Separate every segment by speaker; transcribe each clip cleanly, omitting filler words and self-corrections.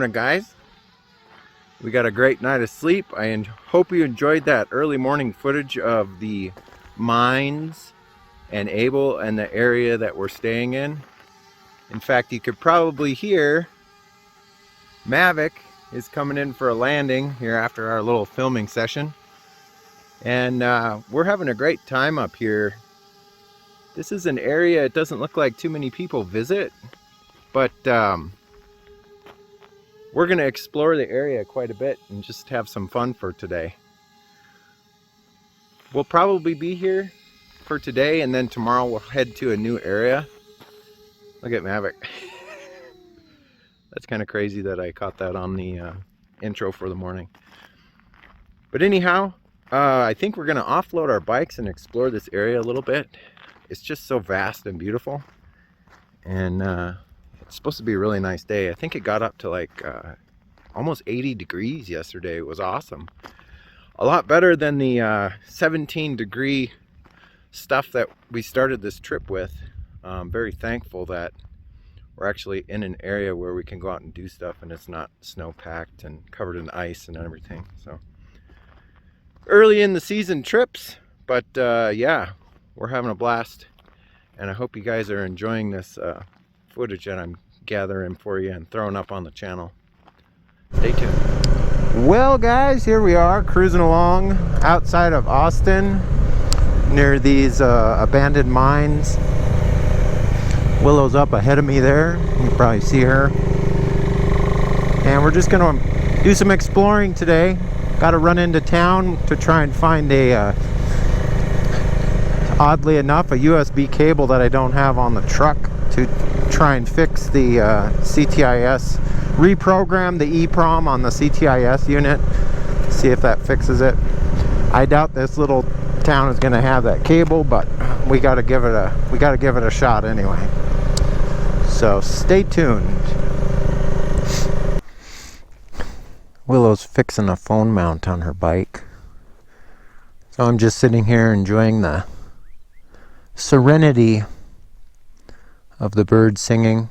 Speaker 1: morning, guys. We got a great night of sleep. I hope you enjoyed that early morning footage of the mines and Abel and the area that we're staying in. In fact, you could probably hear Mavic is coming in for a landing here after our little filming session. And we're having a great time up here. This is an area it doesn't look like too many people visit, but we're going to explore the area quite a bit and just have some fun for today. We'll probably be here for today, and then tomorrow we'll head to a new area. Look at Mavic. That's kind of crazy that I caught that on the intro for the morning. But anyhow, I think we're going to offload our bikes and explore this area a little bit. It's just so vast and beautiful. And it's supposed to be a really nice day. I think it got up to like almost 80 degrees yesterday. It was awesome. A lot better than the 17 degree stuff that we started this trip with. I'm very thankful that we're actually in an area where we can go out and do stuff and it's not snow packed and covered in ice and everything. So early in the season trips, but yeah, we're having a blast, and I hope you guys are enjoying this footage that I'm gathering for you and throwing up on the channel. Stay tuned. Well guys, here we are cruising along outside of Austin near these abandoned mines. Willow's up ahead of me there. You can probably see her. And we're just gonna do some exploring today. Got to run into town to try and find a oddly enough, a USB cable that I don't have on the truck to try and fix the CTIS, reprogram the EEPROM on the CTIS unit, see if that fixes it. I doubt this little town is going to have that cable, but we got to give it a shot anyway. So stay tuned. Willow's fixing a phone mount on her bike. So I'm just sitting here enjoying the serenity of the birds singing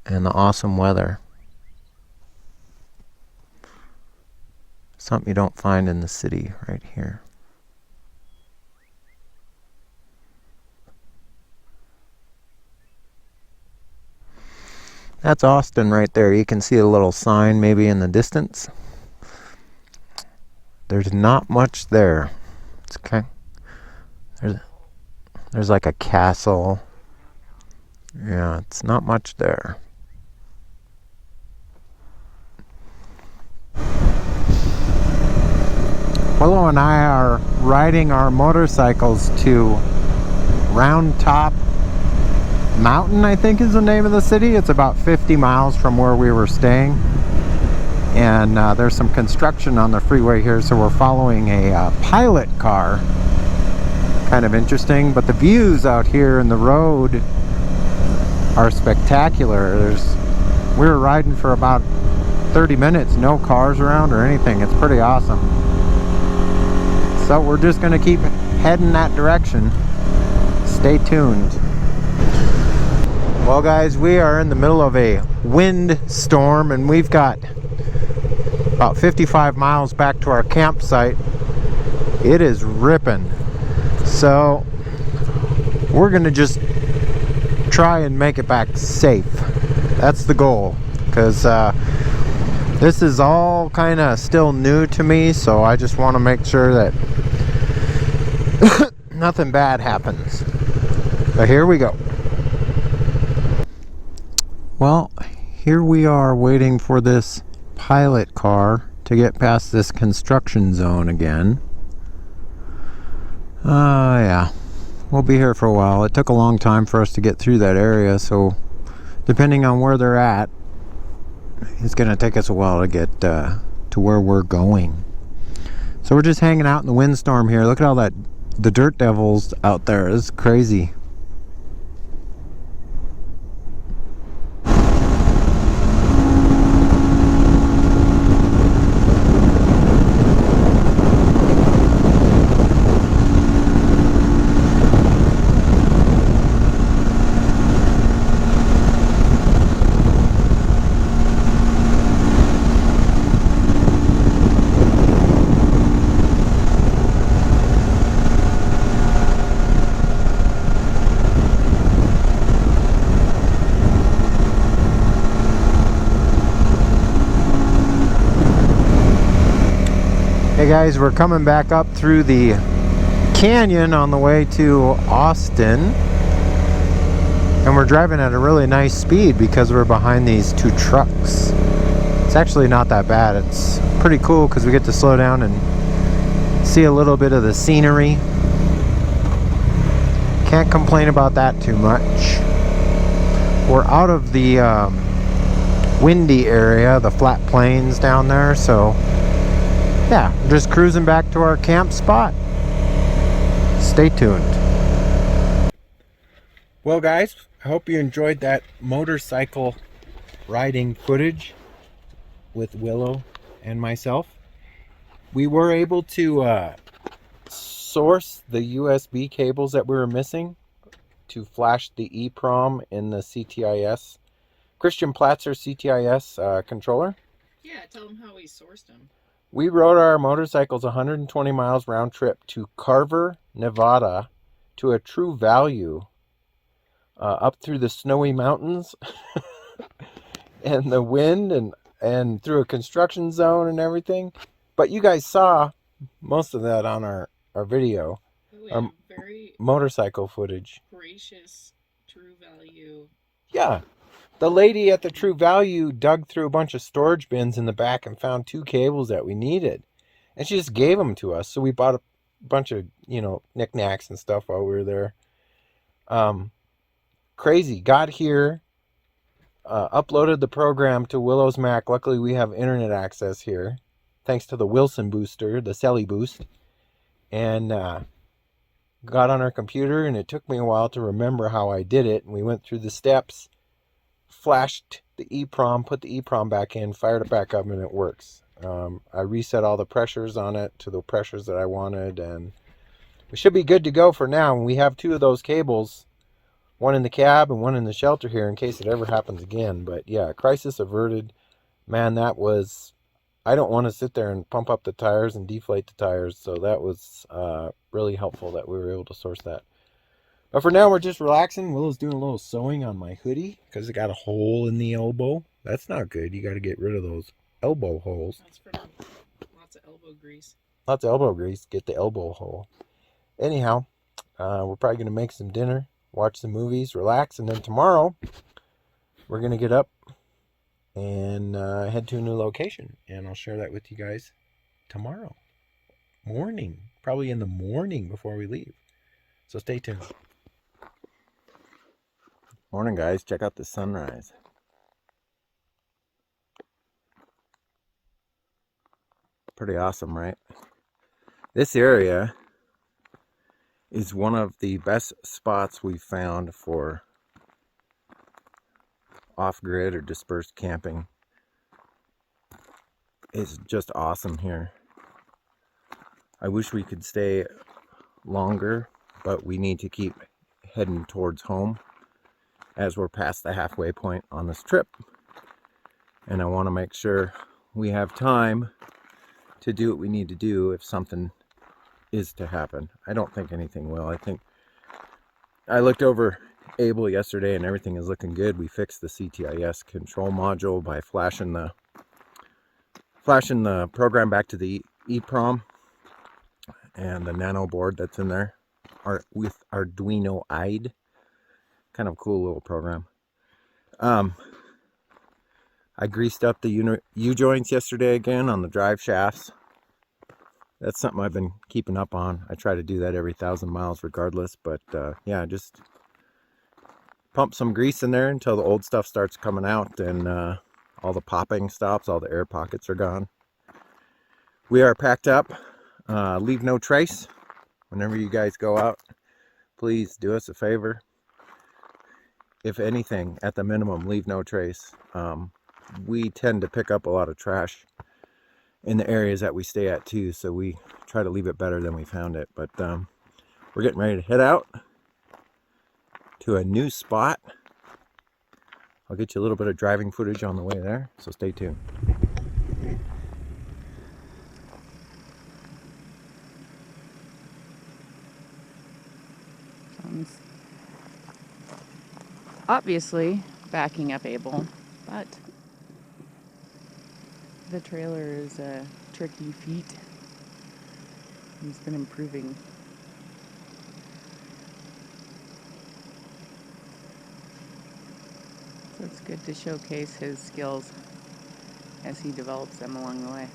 Speaker 1: and the awesome weather. Something you don't find in the city right here. That's Austin right there. You can see a little sign maybe in the distance. There's not much there. It's okay. There's like a castle. Yeah, it's not much there. Willow and I are riding our motorcycles to Round Top Mountain, I think is the name of the city. It's about 50 miles from where we were staying. And there's some construction on the freeway here, so we're following a pilot car. Kind of interesting, but the views out here in the road are spectacular. We were riding for about 30 minutes, no cars around or anything. It's pretty awesome. So we're just going to keep heading that direction. Stay tuned. Well guys, we are in the middle of a wind storm and we've got about 55 miles back to our campsite. It is ripping. So we're gonna just try and make it back safe. That's the goal, because this is all kind of still new to me, so I just want to make sure that nothing bad happens. But here we go. Well, here we are waiting for this pilot car to get past this construction zone again. Yeah, we'll be here for a while. It took a long time for us to get through that area, so depending on where they're at, it's going to take us a while to get to where we're going. So we're just hanging out in the windstorm here. Look at all that, the dirt devils out there. It's crazy. Hey guys, we're coming back up through the canyon on the way to Austin. And we're driving at a really nice speed because we're behind these two trucks. It's actually not that bad. It's pretty cool because we get to slow down and see a little bit of the scenery. Can't complain about that too much. We're out of the windy area, the flat plains down there, so yeah, just cruising back to our camp spot. Stay tuned. Well guys, I hope you enjoyed that motorcycle riding footage with Willow and myself. We were able to source the USB cables that we were missing to flash the EEPROM in the CTIS, Christian Platzer CTIS controller.
Speaker 2: Yeah, tell them how we sourced them.
Speaker 1: We rode our motorcycles 120 miles round trip to Carver, Nevada, to a True Value, up through the snowy mountains and the wind and through a construction zone and everything. But you guys saw most of that on our video.
Speaker 2: We have very
Speaker 1: motorcycle footage.
Speaker 2: Gracious True Value.
Speaker 1: Yeah. The lady at the True Value dug through a bunch of storage bins in the back and found 2 cables that we needed. And she just gave them to us. So we bought a bunch of, knickknacks and stuff while we were there. Crazy. Got here, uploaded the program to Willow's Mac. Luckily, we have internet access here, thanks to the Wilson booster, the Selly Boost. And got on our computer, and it took me a while to remember how I did it. And we went through the steps, flashed the EEPROM, put the EEPROM back in, fired it back up, and it works. I reset all the pressures on it to the pressures that I wanted, and we should be good to go for now. And we have 2 of those cables, one in the cab and one in the shelter here in case it ever happens again. But yeah, crisis averted. Man, that was, I don't want to sit there and pump up the tires and deflate the tires, so that was really helpful that we were able to source that. But for now, we're just relaxing. Willow's doing a little sewing on my hoodie because it got a hole in the elbow. That's not good. You got to get rid of those elbow holes.
Speaker 2: That's from lots of elbow grease.
Speaker 1: Lots of elbow grease. Get the elbow hole. Anyhow, we're probably going to make some dinner, watch some movies, relax, and then tomorrow we're going to get up and head to a new location. And I'll share that with you guys tomorrow morning. Probably in the morning before we leave. So stay tuned. Morning guys, check out the sunrise. Pretty awesome, right? This area is one of the best spots we've found for off-grid or dispersed camping. It's just awesome here. I wish we could stay longer, but we need to keep heading towards home as we're past the halfway point on this trip. And I want to make sure we have time to do what we need to do if something is to happen. I don't think anything will. I think I looked over Abel yesterday and everything is looking good. We fixed the CTIS control module by flashing the program back to the EEPROM and the nano board that's in there with Arduino IDE. Kind of cool little program. I greased up the U-joints yesterday again on the drive shafts. That's something I've been keeping up on. I try to do that every 1,000 miles regardless, but yeah, just pump some grease in there until the old stuff starts coming out and all the popping stops, all the air pockets are gone. We are packed up. Leave no trace. Whenever you guys go out, please do us a favor. If anything, at the minimum, leave no trace. We tend to pick up a lot of trash in the areas that we stay at too, so we try to leave it better than we found it. But we're getting ready to head out to a new spot. I'll get you a little bit of driving footage on the way there, so stay tuned.
Speaker 2: Obviously backing up Abel, but the trailer is a tricky feat. He's been improving. So it's good to showcase his skills as he develops them along the way.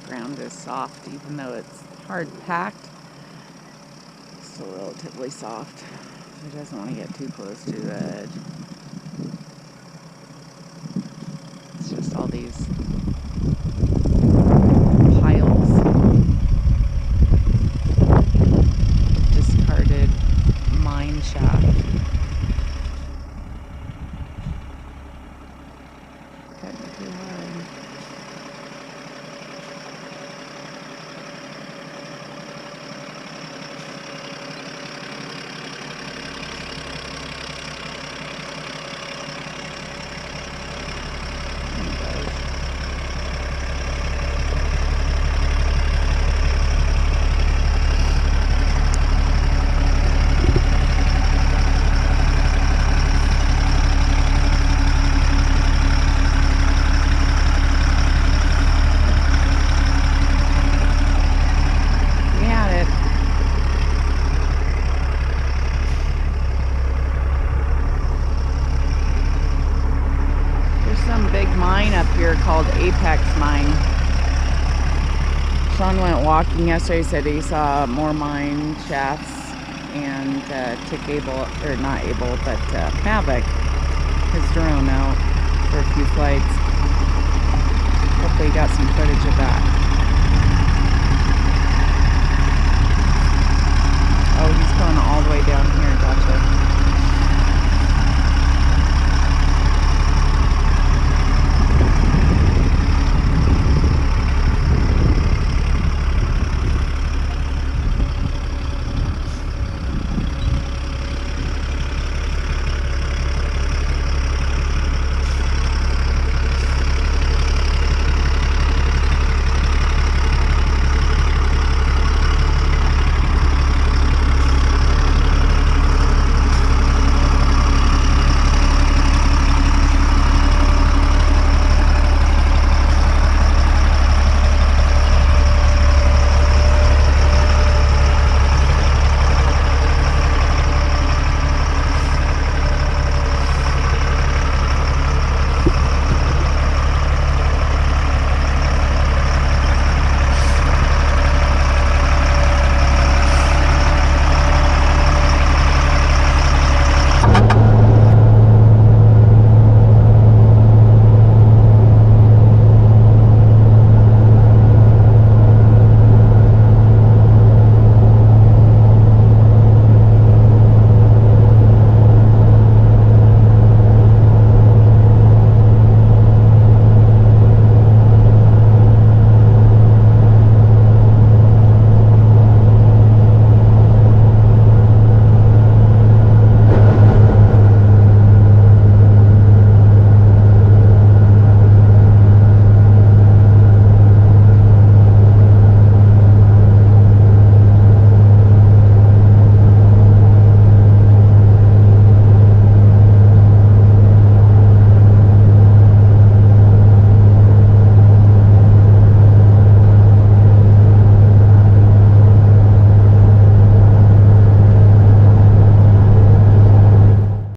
Speaker 2: Ground is soft, even though it's hard packed. It's still relatively soft. So it doesn't want to get too close to the edge. It's just all these piles of discarded mine shaft. Cutting too hard. Mine up here called Apex Mine. Sean went walking yesterday, said he saw more mine shafts, and took Abel, or not Abel, but Havoc, his drone out for a few flights. Hopefully he got some footage of that. Oh, he's going all the way down here, gotcha.